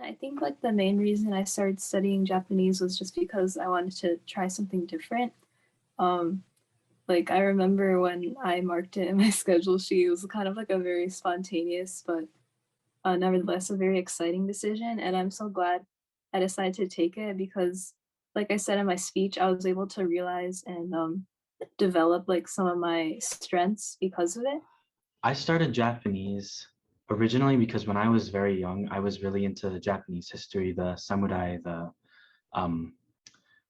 I think like the main reason I started studying Japanese was just because I wanted to try something different. Um, like I remember when I marked it in my schedule sheet, it was kind of like a very spontaneous, but nevertheless a very exciting decision. And I'm so glad I decided to take it because, like I said in my speech, I was able to realize and develop like some of my strengths because of it. I started Japanese originally because when I was very young, I was really into Japanese history, the samurai, the um,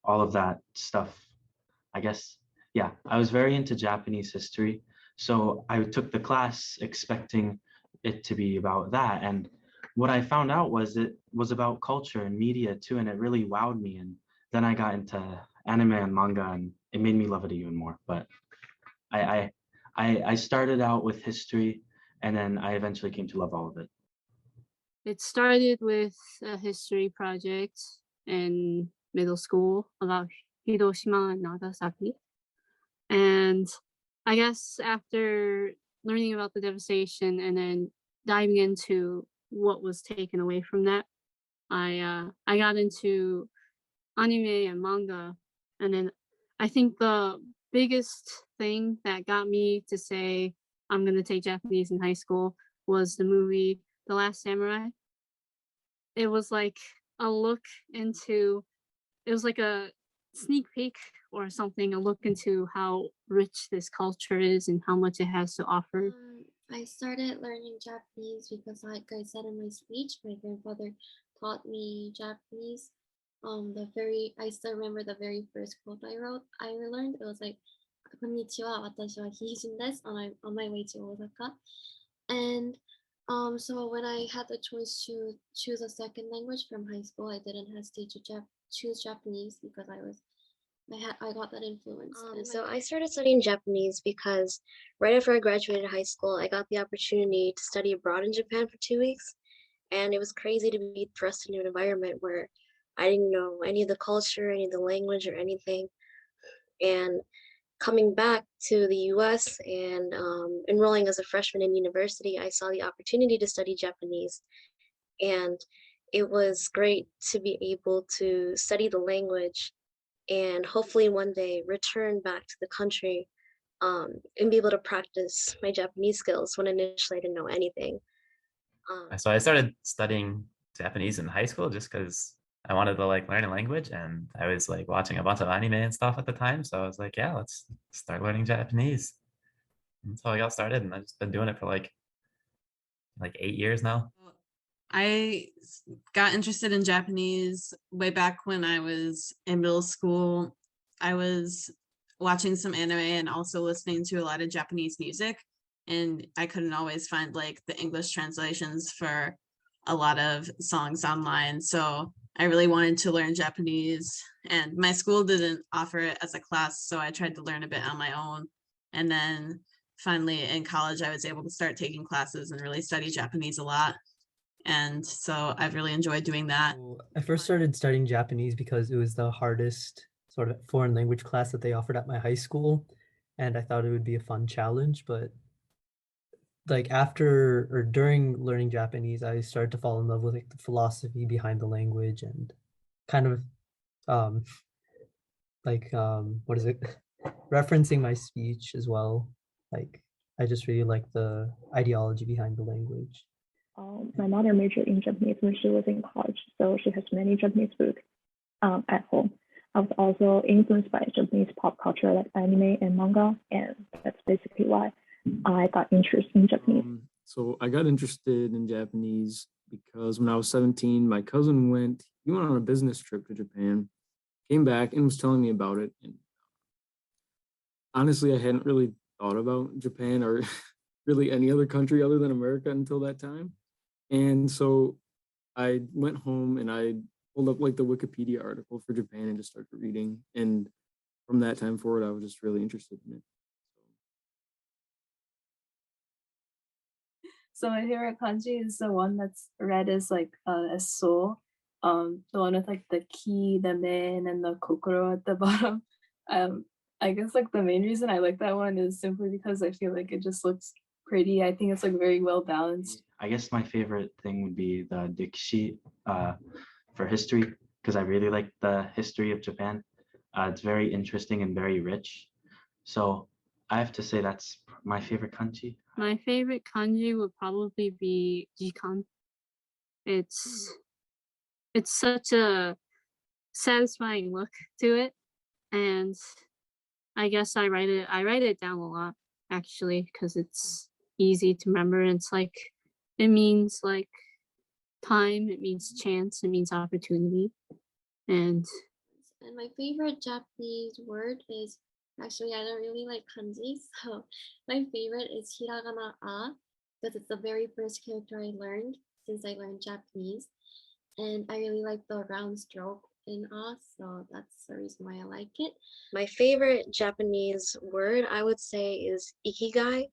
all of that stuff. I guess, yeah, I was very into Japanese history. So I took the class expecting it to be about that. And what I found out was it was about culture and media too, and it really wowed me. And then I got into anime and manga, and it made me love it even more. But I I I started out with history, and then I eventually came to love all of it. It started with a history project in middle school about Hiroshima and Nagasaki. And I guess after learning about the devastation and then diving into what was taken away from that, I got into anime and manga. And then I think the biggest thing that got me to say I'm gonna take Japanese in high school was the movie The Last Samurai. It was like a look into it was like a sneak peek or something, a look into how rich this culture is and how much it has to offer. I started learning Japanese because, like I said in my speech, my grandfather taught me Japanese. I still remember the very first quote I learned. It was like, "Konnichiwa, watashi wa Hijin desu," on my way to Osaka. And so when I had the choice to choose a second language from high school, I didn't hesitate to choose Japanese because I got that influence. So I started studying Japanese because right after I graduated high school, I got the opportunity to study abroad in Japan for 2 weeks. And it was crazy to be thrust into an environment where I didn't know any of the culture, any of the language, or anything. And coming back to the US and enrolling as a freshman in university, I saw the opportunity to study Japanese. And it was great to be able to study the language and hopefully one day return back to the country and be able to practice my Japanese skills when initially I didn't know anything. So I started studying Japanese in high school just because I wanted to like learn a language, and I was like watching a bunch of anime and stuff at the time. So I was like, yeah, let's start learning Japanese. And so I got started, and I've just been doing it for like 8 years now. I got interested in Japanese way back when I was in middle school. I was watching some anime and also listening to a lot of Japanese music, and I couldn't always find like the English translations for a lot of songs online. So I really wanted to learn Japanese, and my school didn't offer it as a class, so I tried to learn a bit on my own. And then finally in college, I was able to start taking classes and really study Japanese a lot. And so I've really enjoyed doing that. I first started studying Japanese because it was the hardest sort of foreign language class that they offered at my high school, and I thought it would be a fun challenge. But like after or during learning Japanese, I started to fall in love with like the philosophy behind the language and kind of um what is it referencing my speech as well. Like I just really like the ideology behind the language. My mother majored in Japanese when she was in college, so she has many Japanese books at home. I was also influenced by Japanese pop culture like anime and manga, and that's basically why I got interested in Japanese. So I got interested in Japanese because when I was 17, my cousin went on a business trip to Japan, came back and was telling me about it. And honestly, I hadn't really thought about Japan or really any other country other than America until that time. And so I went home and I pulled up like the Wikipedia article for Japan and just started reading. And from that time forward, I was just really interested in it. So my favorite kanji is the one that's read as like as soul. The one with like the ki, the men, and the kokoro at the bottom. I guess like the main reason I like that one is simply because I feel like it just looks pretty. I think it's like very well balanced. I guess my favorite thing would be the dikshi for history, because I really like the history of Japan. It's very interesting and very rich. So I have to say that's my favorite kanji. My favorite kanji would probably be jikan. It's such a satisfying look to it, and I guess I write it down a lot actually because it's easy to remember. It's like it means like time, it means chance, it means opportunity, and my favorite Japanese word is, actually I don't really like kanji, so my favorite is hiragana a, because it's the very first character I learned since I learned Japanese, and I really like the round stroke in a, so that's the reason why I like it. My favorite Japanese word I would say is ikigai,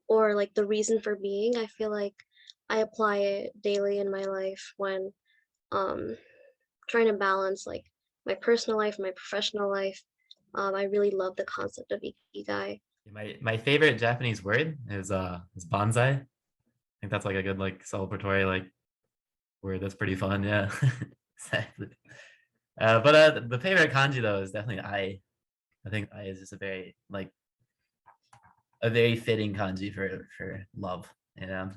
or like the reason for being. I feel like I apply it daily in my life when trying to balance like my personal life, my professional life. I really love the concept of ikigai. My favorite Japanese word is bonsai. I think that's like a good like celebratory like word. That's pretty fun. Yeah. Exactly. But the favorite kanji though is definitely I. I think I is just a very fitting kanji for love. You know,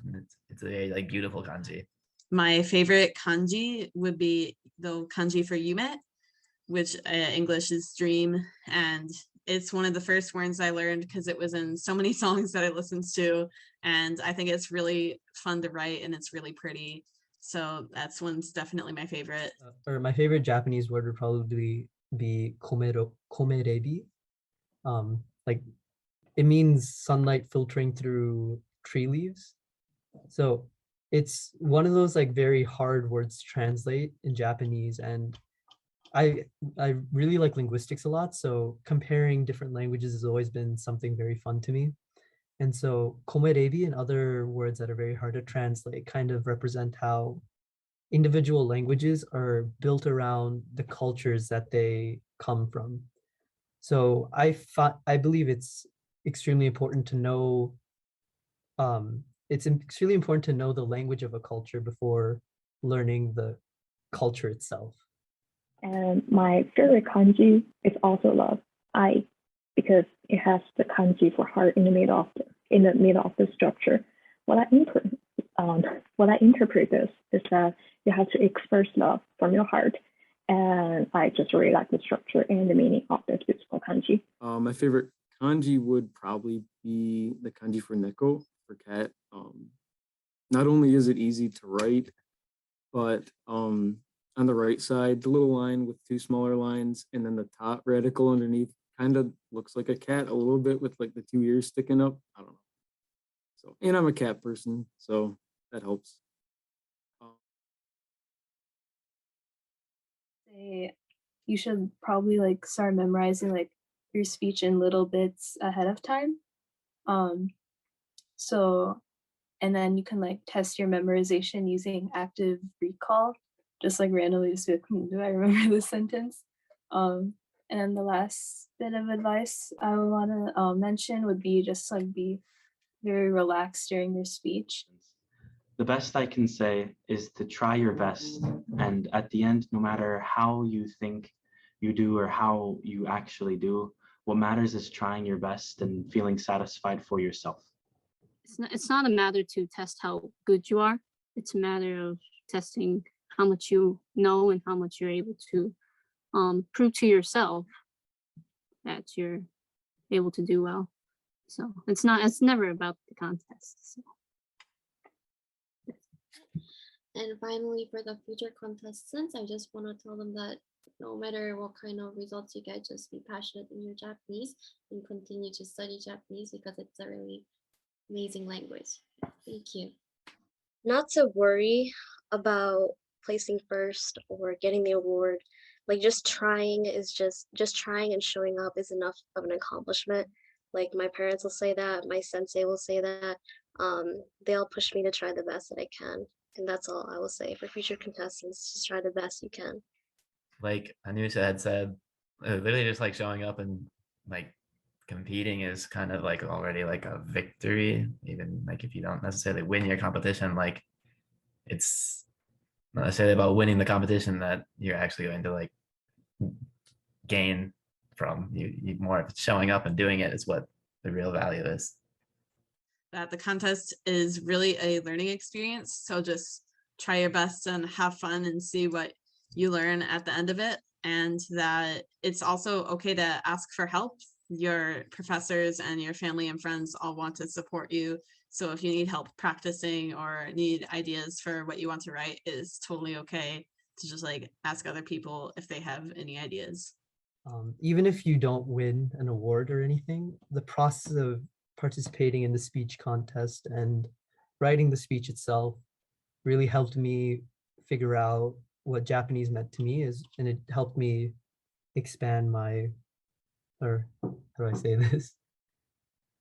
it's a very like beautiful kanji. My favorite kanji would be the kanji for yume, which English is dream, and it's one of the first words I learned because it was in so many songs that I listened to, and I think it's really fun to write and it's really pretty. So that's one's definitely my favorite. Or my favorite Japanese word would probably be komerebi. Like it means sunlight filtering through tree leaves. So it's one of those like very hard words to translate in Japanese, and I really like linguistics a lot, so comparing different languages has always been something very fun to me. And so komerebi and other words that are very hard to translate kind of represent how individual languages are built around the cultures that they come from. So I believe it's extremely important to know the language of a culture before learning the culture itself. And my favorite kanji is also love, I, because it has the kanji for heart in the middle of the structure. What I interpret this is that you have to express love from your heart, and I just really like the structure and the meaning of this beautiful kanji. My favorite kanji would probably be the kanji for neko, for cat. Not only is it easy to write, but on the right side, the little line with two smaller lines, and then the top radical underneath kind of looks like a cat a little bit with like the two ears sticking up. I don't know. So, and I'm a cat person, so that helps. You should probably like start memorizing like your speech in little bits ahead of time. So, and then you can like test your memorization using active recall, just like randomly just be like, do I remember this sentence? And then the last bit of advice I would want to mention would be just like be very relaxed during your speech. The best I can say is to try your best. And at the end, no matter how you think you do or how you actually do, what matters is trying your best and feeling satisfied for yourself. It's not a matter to test how good you are. It's a matter of testing how much you know and how much you're able to prove to yourself that you're able to do well. So it's never about the contest. So. And finally, for the future contestants, I just want to tell them that no matter what kind of results you get, just be passionate in your Japanese and continue to study Japanese because it's a really amazing language. Thank you. Not to worry about placing first or getting the award. Like just trying and showing up is enough of an accomplishment. Like my parents will say that, my sensei will say that. They'll push me to try the best that I can. And that's all I will say for future contestants. Just try the best you can. Like Anusha had said, literally just like showing up and like competing is kind of like already like a victory, even like if you don't necessarily win your competition, like it's not necessarily about winning the competition that you're actually going to like gain from. You more of showing up and doing it is what the real value is. That the contest is really a learning experience. So just try your best and have fun and see what you learn at the end of it. And that it's also okay to ask for help. Your professors and your family and friends all want to support you. So if you need help practicing or need ideas for what you want to write, it's totally okay to just like ask other people if they have any ideas. Even if you don't win an award or anything, the process of participating in the speech contest and writing the speech itself really helped me figure out what Japanese meant to me and it helped me expand my, or how do I say this?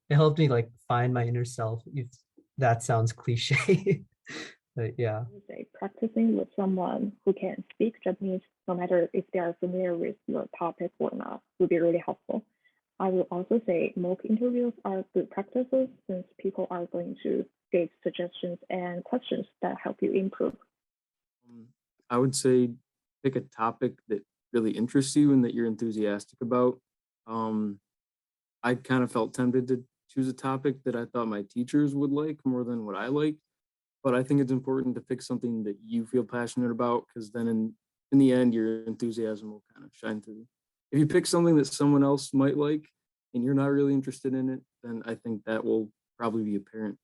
It helped me like find my inner self, if that sounds cliche. But yeah. I would say practicing with someone who can speak Japanese, no matter if they are familiar with your topic or not, would be really helpful. I will also say mock interviews are good practices since people are going to give suggestions and questions that help you improve. I would say pick a topic that really interests you and that you're enthusiastic about. I kind of felt tempted to choose a topic that I thought my teachers would like more than what I like. But I think it's important to pick something that you feel passionate about, because then in the end, your enthusiasm will kind of shine through. If you pick something that someone else might like and you're not really interested in it, then I think that will probably be apparent